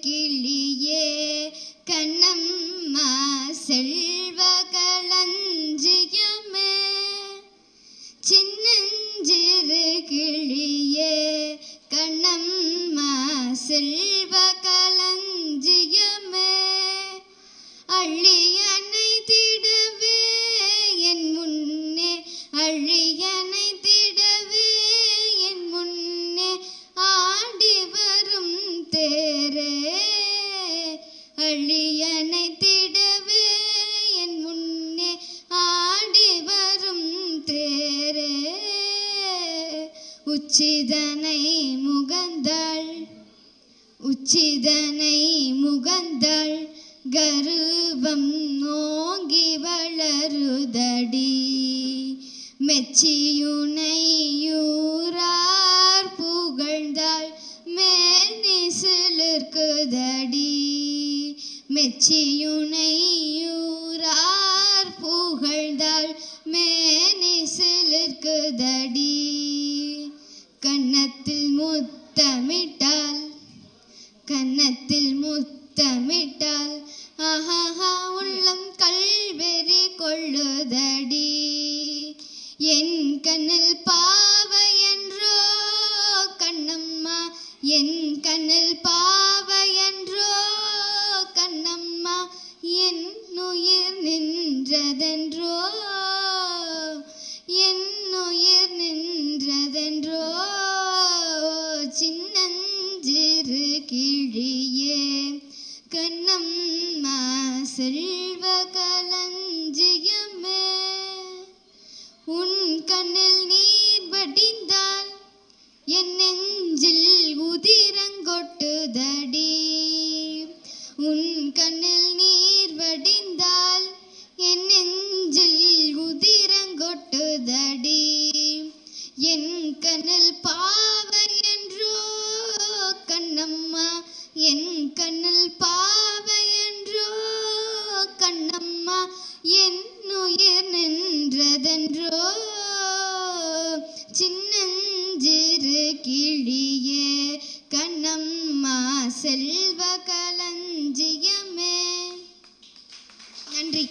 கிளியே கண்ணம்மா செல்வ களஞ்சியமே சின்னஞ்சிறு கிளியே கண்ணம்மா செல்வ களஞ்சியமே அள்ளி அணைத்திடவே என் முன்னே அள்ளி அணைத்திடவே என் முன்னே ஆடி வரும் தேரே அள்ளி அணைத்திடவே என் முன்னே ஆடி வரும் தேரே உச்சிதனை முகந்தாள் கருவம் நோங்கி வளருதடி மெச்சியுனையூரார் புகழ்ந்தாள் மேனி சிலிர்க்குதடி மெச்சியுனையூரார் புகழ்ந்தாள் மேனி சிலிர்க்குதடி கன்னத்தில் முத்தமிட்டால் ஆஹா உள்ளம் கல்வெறி கொள்ளுதடி என் கண்ணில் பாவையன்றோ கண்ணம்மா என் கண்ணில் பாவையன்றோ கண்ணம்மா என் உயிர் நின்றதென்றோ என் உயிர் நின்றதென்றோ சின்னஞ்சிறு கிளியே கண்ணம்மா செல்வ களஞ்சியமே உன் கண்ணில் நீர் வடிந்தால் என் நெஞ்சில் உதிரங்கொட்டுதடி உன் கண்ணில் நீர் வடிந்தால் என் நெஞ்சில் உதிரங்கொட்டுதடி என் கண்ணில் பாவையன்றோ கண்ணம்மா என் கண்ணில் பாவையன்றோ கண்ணம்மா என் உயிர் நின்றதென்றோ சின்னஞ்சிறு கிளியே கண்ணம்மா செல்வ களஞ்சியமே. நன்றி.